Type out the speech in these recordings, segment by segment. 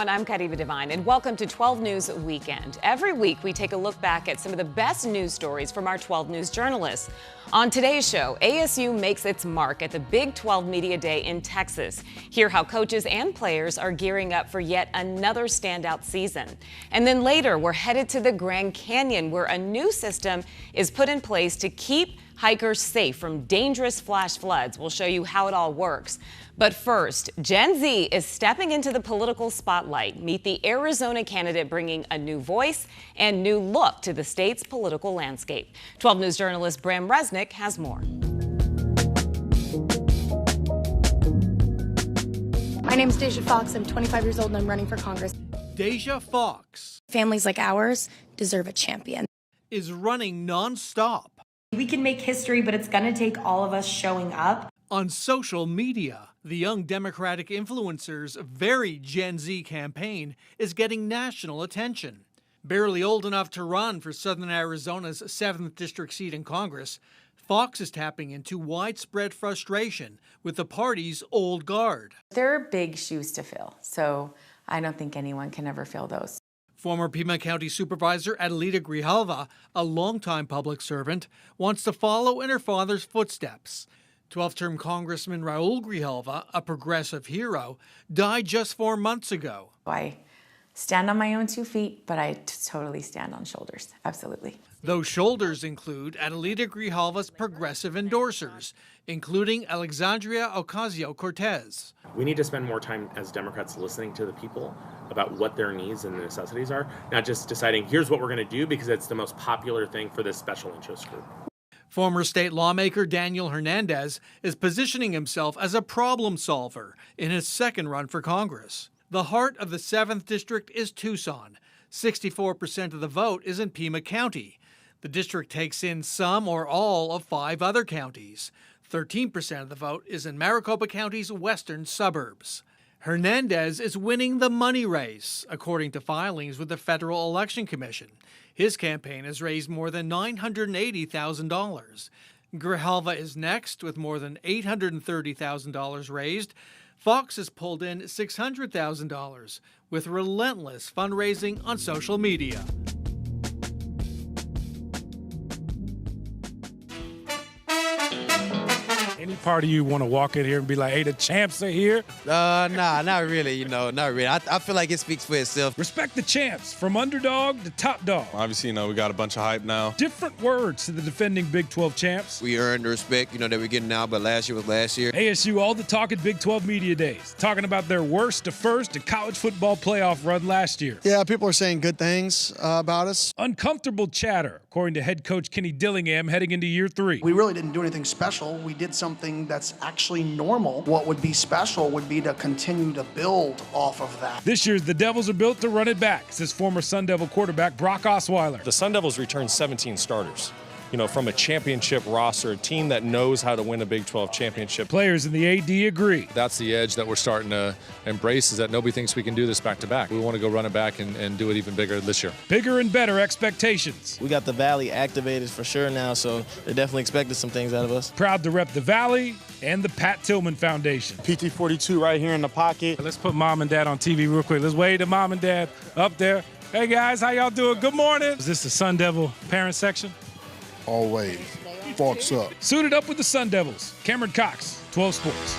everyone, I'm Kariva Devine, and welcome to 12 News Weekend. Every week, we take a look back at some of the best news stories from our 12 News journalists. On today's show, ASU makes its mark at the Big 12 Media Day in Texas. Hear how coaches and players are gearing up for yet another standout season. And then later, we're headed to the Grand Canyon, where a new system is put in place to keep hikers safe from dangerous flash floods. We'll show you how it all works. But first, Gen Z is stepping into the political spotlight. Meet the Arizona candidate bringing a new voice and new look to the state's political landscape. 12 News journalist Bram Resnick has more. My name is Deja Fox. I'm 25 years old and I'm running for Congress. Deja Fox Families like ours deserve a champion. is running nonstop We can make history, but it's going to take all of us showing up. on social media. The young Democratic influencer's very Gen Z campaign is getting national attention. Barely old enough to run for Southern Arizona's 7th District seat in Congress, Fox is tapping into widespread frustration with the party's old guard. They're big shoes to fill, so I don't think anyone can ever fill those. Former Pima County Supervisor Adelita Grijalva, a longtime public servant, wants to follow in her father's footsteps. 12th-term Congressman Raul Grijalva, a progressive hero, died just 4 months ago. I stand on my own 2 feet, but I totally stand on shoulders, absolutely. Those shoulders include Adelita Grijalva's progressive endorsers, including Alexandria Ocasio-Cortez. We need to spend more time as Democrats listening to the people about what their needs and necessities are, not just deciding here's what we're going to do because it's the most popular thing for this special interest group. Former state lawmaker Daniel Hernandez is positioning himself as a problem solver in his second run for Congress. The heart of the 7th District is Tucson. 64% of the vote is in Pima County. The district takes in some or all of 5 other counties. 13% of the vote is in Maricopa County's western suburbs. Hernandez is winning the money race, according to filings with the Federal Election Commission. His campaign has raised more than $980,000. Grijalva is next with more than $830,000 raised. Fox has pulled in $600,000 with relentless fundraising on social media. Any part of you want to walk in here and be like, hey, the champs are here? Nah, not really, not really. I feel like it speaks for itself. Respect the champs, from underdog to top dog. Obviously, we got a bunch of hype now. Different words to the defending Big 12 champs. We earned the respect, that we're getting now, but last year was last year. ASU all the talk at Big 12 Media Days, talking about their worst to first to college football playoff run last year. Yeah, people are saying good things about us. Uncomfortable chatter, according to head coach Kenny Dillingham, heading into year 3. We really didn't do anything special. We did something that's actually normal. What would be special would be to continue to build off of that. This year, the Devils are built to run it back, says former Sun Devil quarterback Brock Osweiler. The Sun Devils returned 17 starters. From a championship roster, a team that knows how to win a Big 12 championship. Players in the AD agree. That's the edge that we're starting to embrace, is that nobody thinks we can do this back-to-back. We want to go run it back and do it even bigger this year. Bigger and better expectations. We got the Valley activated for sure now, so they're definitely expecting some things out of us. Proud to rep the Valley and the Pat Tillman Foundation. PT-42 right here in the pocket. Let's put Mom and Dad on TV real quick. Let's wave to Mom and Dad up there. Hey, guys, how y'all doing? Good morning. Is this the Sun Devil parent section? Always. Fox up. Suited up with the Sun Devils. Cameron Cox, 12 Sports.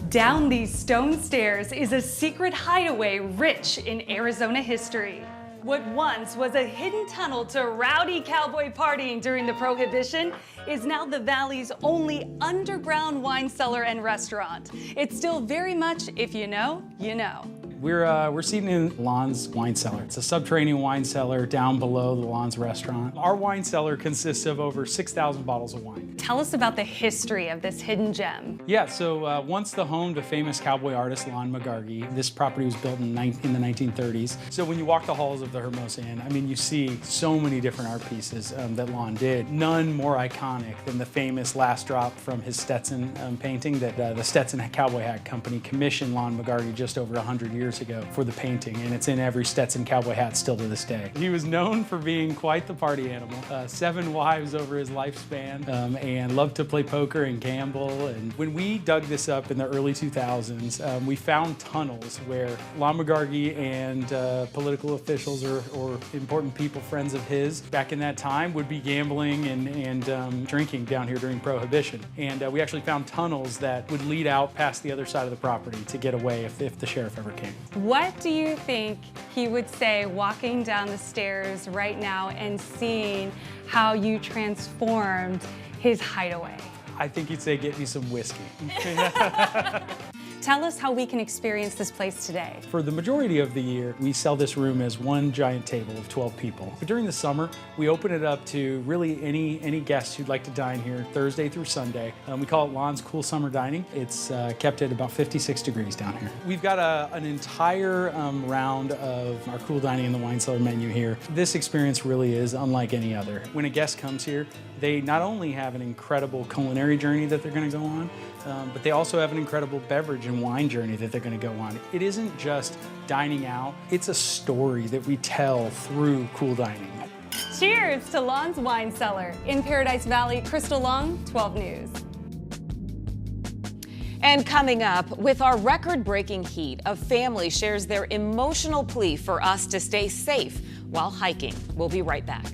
Down these stone stairs is a secret hideaway rich in Arizona history. What once was a hidden tunnel to rowdy cowboy partying during the Prohibition is now the Valley's only underground wine cellar and restaurant. It's still very much, if you know, you know. We're seated in Lon's Wine Cellar. It's a subterranean wine cellar down below the Lon's restaurant. Our wine cellar consists of over 6,000 bottles of wine. Tell us about the history of this hidden gem. Yeah, so once the home to famous cowboy artist Lon McGargy, this property was built in the 1930s. So when you walk the halls of the Hermosa Inn, you see so many different art pieces that Lon did. None more iconic than the famous last drop from his Stetson painting that the Stetson Cowboy Hat Company commissioned Lon McGargy just over 100 years ago for the painting, and it's in every Stetson cowboy hat still to this day. He was known for being quite the party animal. 7 wives over his lifespan, and loved to play poker and gamble. And when we dug this up in the early 2000s, we found tunnels where Lon McGargy and political officials or important people, friends of his, back in that time would be gambling and drinking down here during Prohibition. And we actually found tunnels that would lead out past the other side of the property to get away if the sheriff ever came. What do you think he would say walking down the stairs right now and seeing how you transformed his hideaway? I think he'd say, get me some whiskey. Tell us how we can experience this place today. For the majority of the year, we sell this room as one giant table of 12 people. But during the summer, we open it up to really any guest who'd like to dine here Thursday through Sunday. We call it Lon's Cool Summer Dining. It's kept at about 56 degrees down here. We've got an entire round of our cool dining in the wine cellar menu here. This experience really is unlike any other. When a guest comes here, they not only have an incredible culinary journey that they're going to go on, but they also have an incredible beverage and wine journey that they're going to go on. It isn't just dining out, it's a story that we tell through cool dining. Cheers to Lon's Wine Cellar. In Paradise Valley, Crystal Long, 12 News. And coming up, with our record-breaking heat, a family shares their emotional plea for us to stay safe while hiking. We'll be right back.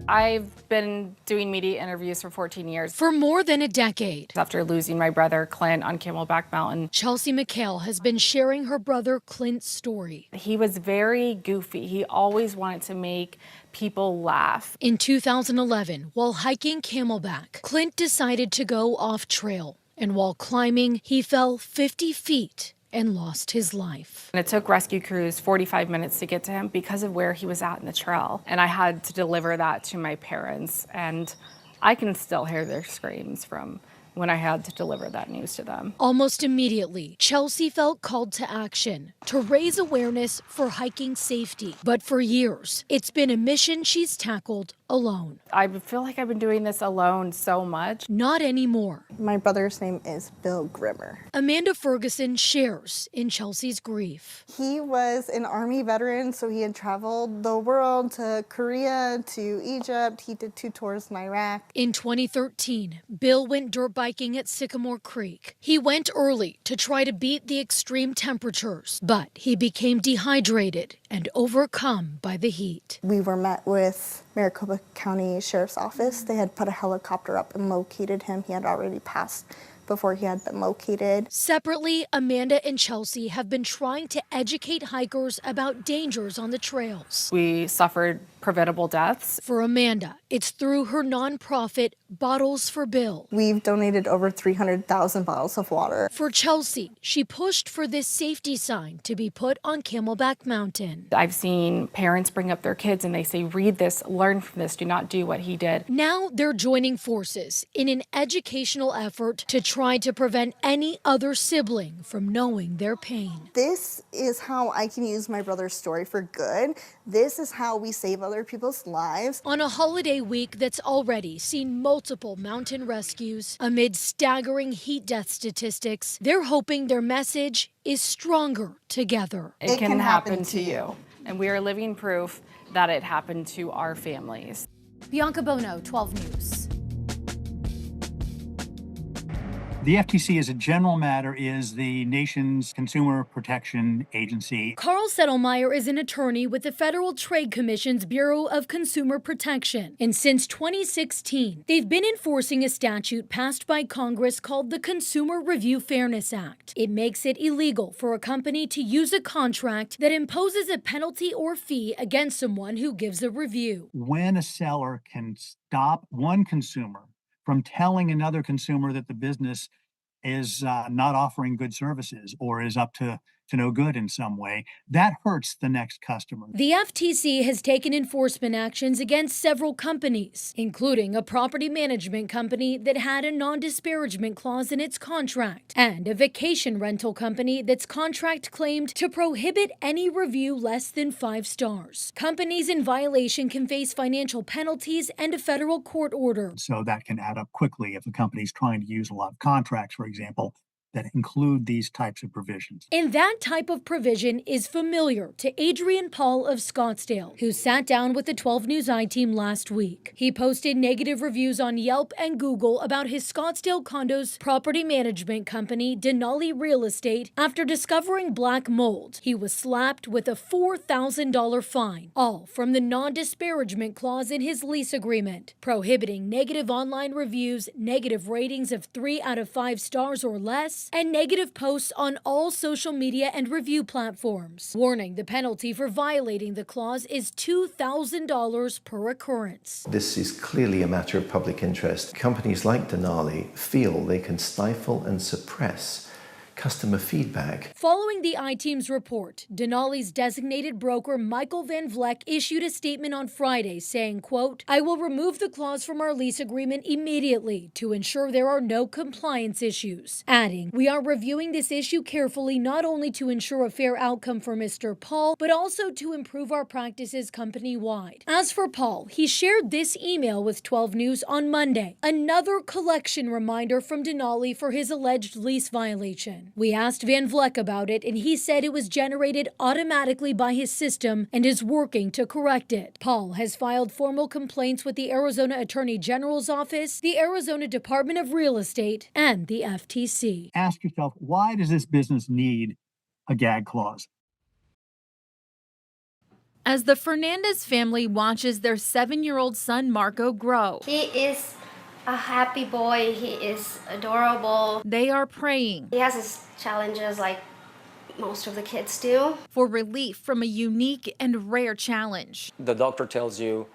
I've been doing media interviews for 14 years. For more than a decade. After losing my brother Clint on Camelback Mountain. Chelsea McHale has been sharing her brother Clint's story. He was very goofy. He always wanted to make people laugh. In 2011, while hiking Camelback, Clint decided to go off trail. And while climbing, he fell 50 feet and lost his life. And it took rescue crews 45 minutes to get to him because of where he was at in the trail. And I had to deliver that to my parents. And I can still hear their screams from when I had to deliver that news to them. Almost immediately, Chelsea felt called to action to raise awareness for hiking safety. But for years, it's been a mission she's tackled alone. I feel like I've been doing this alone so much. Not anymore. My brother's name is Bill Grimmer. Amanda Ferguson shares in Chelsea's grief. He was an Army veteran, so he had traveled the world to Korea, to Egypt. He did 2 tours in Iraq. In 2013, Bill went dirt biking at Sycamore Creek. He went early to try to beat the extreme temperatures, but he became dehydrated and overcome by the heat. We were met with Maricopa County Sheriff's Office. They had put a helicopter up and located him. He had already passed before he had been located. Separately, Amanda and Chelsea have been trying to educate hikers about dangers on the trails. We suffered preventable deaths. For Amanda, it's through her nonprofit Bottles for Bill. We've donated over 300,000 bottles of water. For Chelsea, she pushed for this safety sign to be put on Camelback Mountain. I've seen parents bring up their kids and they say, read this, learn from this, do not do what he did. Now they're joining forces in an educational effort to try to prevent any other sibling from knowing their pain. This is how I can use my brother's story for good. This is how we save other people's lives. On a holiday week that's already seen multiple mountain rescues amid staggering heat death statistics, they're hoping their message is stronger together. It can happen to you. And we are living proof that it happened to our families. Bianca Bono, 12 News. The FTC, as a general matter, is the nation's consumer protection agency. Carl Settlemyer is an attorney with the Federal Trade Commission's Bureau of Consumer Protection. And since 2016, they've been enforcing a statute passed by Congress called the Consumer Review Fairness Act. It makes it illegal for a company to use a contract that imposes a penalty or fee against someone who gives a review. When a seller can stop one consumer from telling another consumer that the business is not offering good services or is up to no good in some way, that hurts the next customer. The FTC has taken enforcement actions against several companies, including a property management company that had a non-disparagement clause in its contract, and a vacation rental company that's contract claimed to prohibit any review less than 5 stars. Companies in violation can face financial penalties and a federal court order. So that can add up quickly if a company's trying to use a lot of contracts, for example. that include these types of provisions. And that type of provision is familiar to Adrian Paul of Scottsdale, who sat down with the 12 News I-Team last week. He posted negative reviews on Yelp and Google about his Scottsdale condos property management company, Denali Real Estate, after discovering black mold. He was slapped with a $4,000 fine, all from the non-disparagement clause in his lease agreement, prohibiting negative online reviews, negative ratings of 3 out of 5 stars or less, and negative posts on all social media and review platforms. Warning, the penalty for violating the clause is $2,000 per occurrence. This is clearly a matter of public interest. Companies like Denali feel they can stifle and suppress customer feedback. Following the I-Team's report, Denali's designated broker Michael Van Vleck issued a statement on Friday saying, quote, "I will remove the clause from our lease agreement immediately to ensure there are no compliance issues," adding, "We are reviewing this issue carefully not only to ensure a fair outcome for Mr. Paul, but also to improve our practices company-wide." As for Paul, he shared this email with 12 News on Monday, another collection reminder from Denali for his alleged lease violation. We asked Van Vleck about it, and he said it was generated automatically by his system and is working to correct it. Paul has filed formal complaints with the Arizona Attorney General's office, the Arizona Department of Real Estate, and the FTC. Ask yourself, why does this business need a gag clause? As the Fernandez family watches their 7-year-old son Marco grow, He is a happy boy. He is adorable. They are praying. He has his challenges like most of the kids do. For relief from a unique and rare challenge. The doctor tells you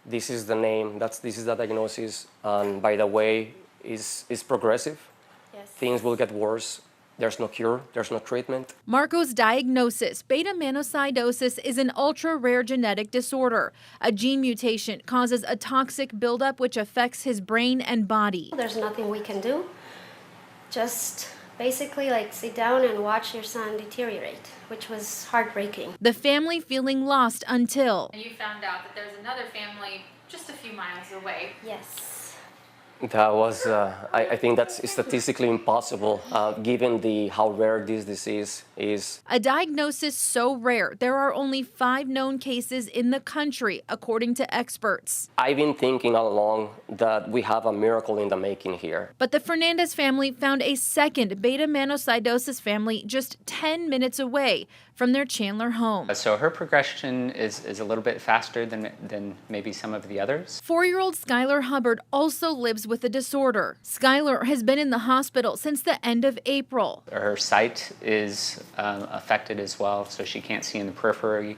this is the name, this is the diagnosis, and by the way, is progressive. Yes. Things will get worse. There's no cure, there's no treatment. Marco's diagnosis, beta monocytosis, is an ultra-rare genetic disorder. A gene mutation causes a toxic buildup which affects his brain and body. There's nothing we can do. Just basically like sit down and watch your son deteriorate, which was heartbreaking. The family feeling lost until you found out that there's another family just a few miles away. Yes. That was, I think that's statistically impossible, given how rare this disease is. A diagnosis so rare, there are only 5 known cases in the country, according to experts. I've been thinking all along that we have a miracle in the making here. But the Fernandez family found a second beta monocytosis family just 10 minutes away from their Chandler home. So her progression is a little bit faster than maybe some of the others. 4-year-old Skylar Hubbard also lives with the disorder. Skylar has been in the hospital since the end of April. Her sight is affected as well, so she can't see in the periphery,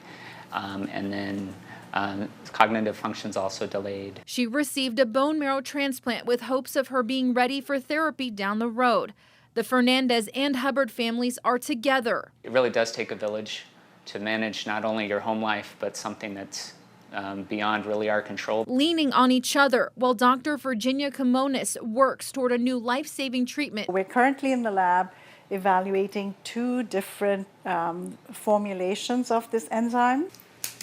and then cognitive function's also delayed. She received a bone marrow transplant with hopes of her being ready for therapy down the road. The Fernandez and Hubbard families are together. It really does take a village to manage not only your home life, but something that's beyond really our control. Leaning on each other while Dr. Virginia Kimonis works toward a new life-saving treatment. We're currently in the lab evaluating 2 different formulations of this enzyme.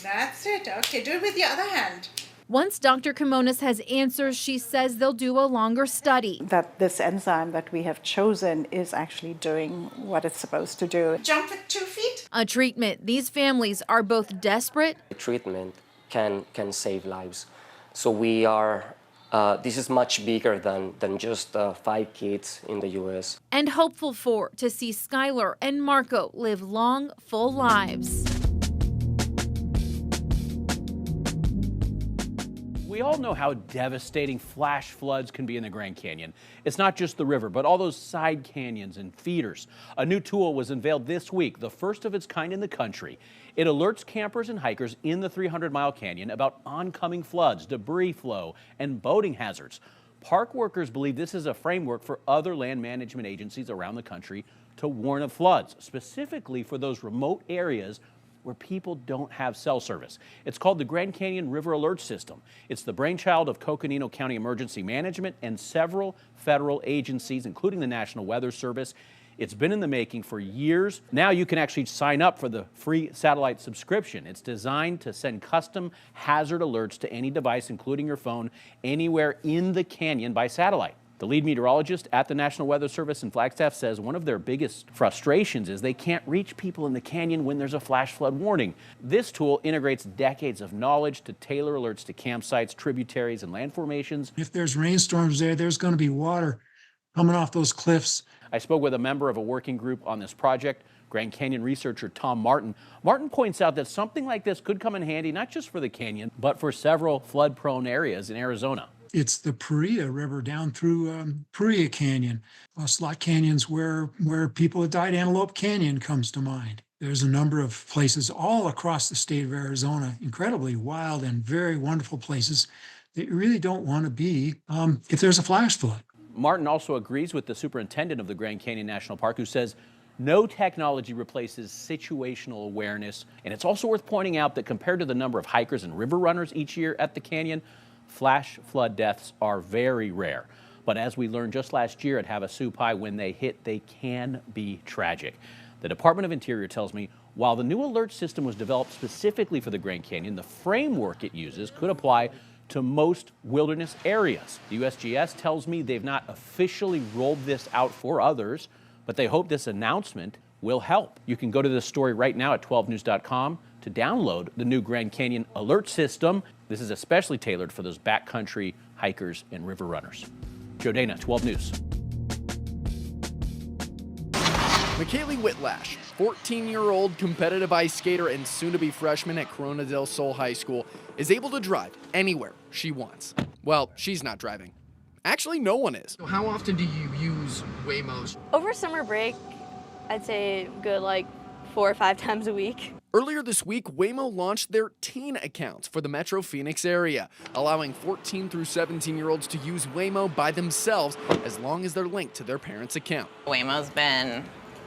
That's it. Okay, do it with your other hand. Once Dr. Kimonis has answers, she says they'll do a longer study. That this enzyme that we have chosen is actually doing what it's supposed to do. Jump with 2 feet. A treatment these families are both desperate. Treatment can save lives. So we are, this is much bigger than just 5 kids in the U.S. And hopeful for to see Skylar and Marco live long, full lives. We all know how devastating flash floods can be in the Grand Canyon. It's not just the river, but all those side canyons and feeders. A new tool was unveiled this week, the first of its kind in the country. It alerts campers and hikers in the 300-mile canyon about oncoming floods, debris flow, and boating hazards. Park workers believe this is a framework for other land management agencies around the country to warn of floods, specifically for those remote areas where people don't have cell service. It's called the Grand Canyon River Alert System. It's the brainchild of Coconino County Emergency Management and several federal agencies, including the National Weather Service. It's been in the making for years. Now you can actually sign up for the free satellite subscription. It's designed to send custom hazard alerts to any device, including your phone, anywhere in the canyon by satellite. The lead meteorologist at the National Weather Service in Flagstaff says one of their biggest frustrations is they can't reach people in the canyon when there's a flash flood warning. This tool integrates decades of knowledge to tailor alerts to campsites, tributaries, and land formations. If there's rainstorms there, there's going to be water coming off those cliffs. I spoke with a member of a working group on this project, Grand Canyon researcher Tom Martin. Martin points out that something like this could come in handy not just for the canyon, but for several flood-prone areas in Arizona. It's the Paria River down through Paria Canyon. Slot Canyon's where people that died. Antelope Canyon comes to mind. There's a number of places all across the state of Arizona, incredibly wild and very wonderful places that you really don't want to be if there's a flash flood. Martin also agrees with the superintendent of the Grand Canyon National Park, who says no technology replaces situational awareness. And it's also worth pointing out that compared to the number of hikers and river runners each year at the canyon, flash flood deaths are very rare. But as we learned just last year at Havasu Pi, when they hit, they can be tragic. The Department of Interior tells me while the new alert system was developed specifically for the Grand Canyon, the framework it uses could apply to most wilderness areas. The USGS tells me they've not officially rolled this out for others, but they hope this announcement will help. You can go to this story right now at 12news.com to download the new Grand Canyon alert system. This is especially tailored for those backcountry hikers and river runners. Joe Dana, 12 News. McKaylee Whitlash, 14-year-old competitive ice skater and soon-to-be freshman at Corona del Sol High School, is able to drive anywhere she wants. Well, she's not driving. Actually, no one is. So how often do you use Whimos? Over summer break, I'd say good 4 or 5 times a week. Earlier this week, Whimo launched their teen accounts for the Metro Phoenix area, allowing 14 through 17-year-olds to use Whimo by themselves as long as they're linked to their parents' account. Whimo's been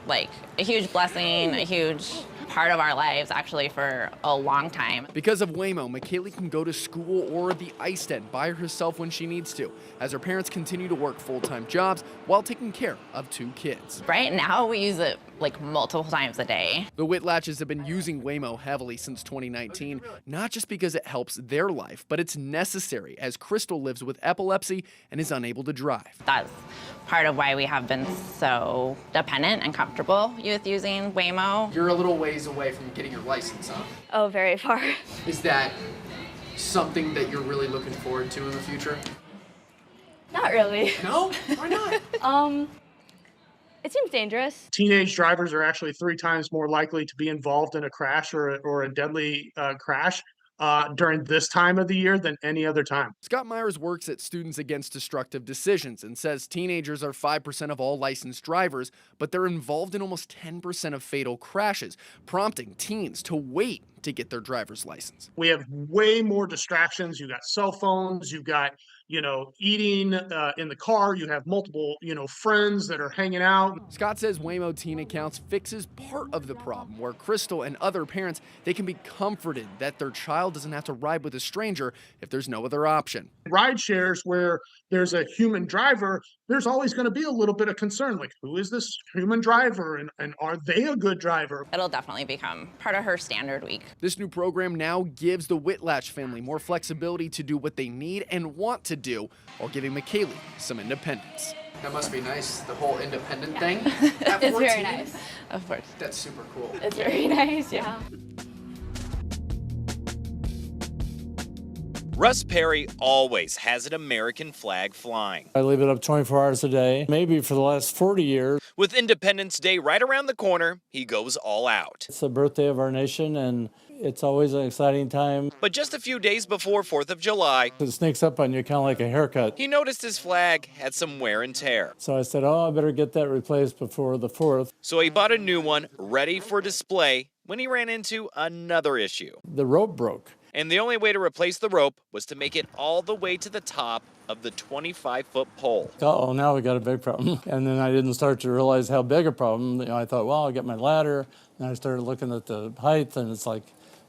a huge blessing, a huge part of our lives actually for a long time. Because of Whimo, McKaylee can go to school or the ice den by herself when she needs to, as her parents continue to work full-time jobs while taking care of 2 kids. Right now we use it multiple times a day. The Whitlatches have been using Whimo heavily since 2019, not just because it helps their life, but it's necessary as Crystal lives with epilepsy and is unable to drive. That's part of why we have been so dependent and comfortable with using Whimo. You're a little ways away from getting your license, huh? Oh, very far. Is that something that you're really looking forward to in the future? Not really. No? Why not? It seems dangerous. Teenage drivers are actually 3 times more likely to be involved in a crash or a deadly crash during this time of the year than any other time. Scott Myers works at Students Against Destructive Decisions and says teenagers are 5% of all licensed drivers, but they're involved in almost 10% of fatal crashes, prompting teens to wait to get their driver's license. We have way more distractions. You've got cell phones, you've got eating in the car, you have multiple, friends that are hanging out. Scott says Whimo Teen Accounts fixes part of the problem where Crystal and other parents, they can be comforted that their child doesn't have to ride with a stranger if there's no other option. Ride shares where there's a human driver, there's always going to be a little bit of concern, who is this human driver and are they a good driver? It'll definitely become part of her standard week. This new program now gives the Whitlatch family more flexibility to do what they need and want to do while giving McKaylee some independence. That must be nice, the whole independent thing. It's very nice. Of course. That's super cool. It's very nice, yeah. Russ Perry always has an American flag flying. I leave it up 24 hours a day, maybe for the last 40 years. With Independence Day right around the corner, he goes all out. It's the birthday of our nation, and it's always an exciting time. But just a few days before 4th of July, it sneaks up on you kind of like a haircut. He noticed his flag had some wear and tear. So I said, I better get that replaced before the 4th. So he bought a new one, ready for display, when he ran into another issue. The rope broke. And the only way to replace the rope was to make it all the way to the top of the 25-foot pole. Oh, now we got a big problem. And then I didn't start to realize how big a problem. I thought, well, I'll get my ladder. And I started looking at the height, and it's like,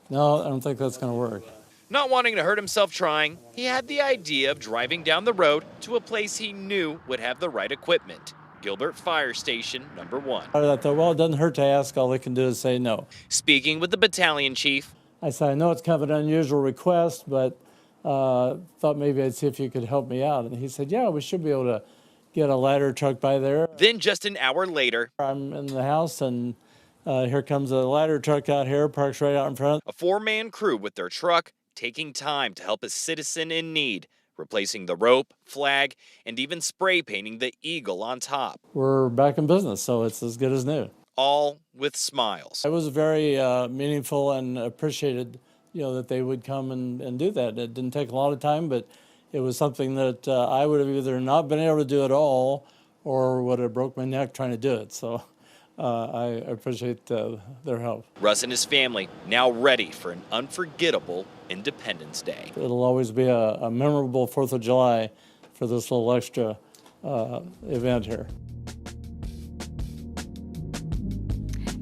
no, I don't think that's going to work. Not wanting to hurt himself trying, he had the idea of driving down the road to a place he knew would have the right equipment. Gilbert Fire Station number 1. I thought, well, it doesn't hurt to ask. All they can do is say no. Speaking with the battalion chief, I said, I know it's kind of an unusual request, but thought maybe I'd see if you could help me out. And he said, yeah, we should be able to get a ladder truck by there. Then just an hour later, I'm in the house and here comes a ladder truck out here, parks right out in front. a 4-man crew with their truck taking time to help a citizen in need, replacing the rope, flag, and even spray painting the eagle on top. We're back in business, so it's as good as new. All with smiles. It was very meaningful and appreciated, that they would come and do that. It didn't take a lot of time, but it was something that I would have either not been able to do at all or would have broke my neck trying to do it. So I appreciate their help. Russ and his family now ready for an unforgettable Independence Day. It'll always be a memorable 4th of July for this little extra event here.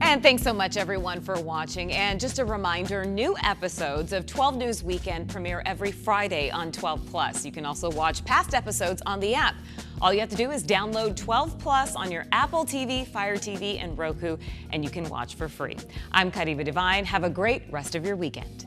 And thanks so much, everyone, for watching. And just a reminder, new episodes of 12 News Weekend premiere every Friday on 12+. You can also watch past episodes on the app. All you have to do is download 12+ on your Apple TV, Fire TV, and Roku, and you can watch for free. I'm Kariva Divine. Have a great rest of your weekend.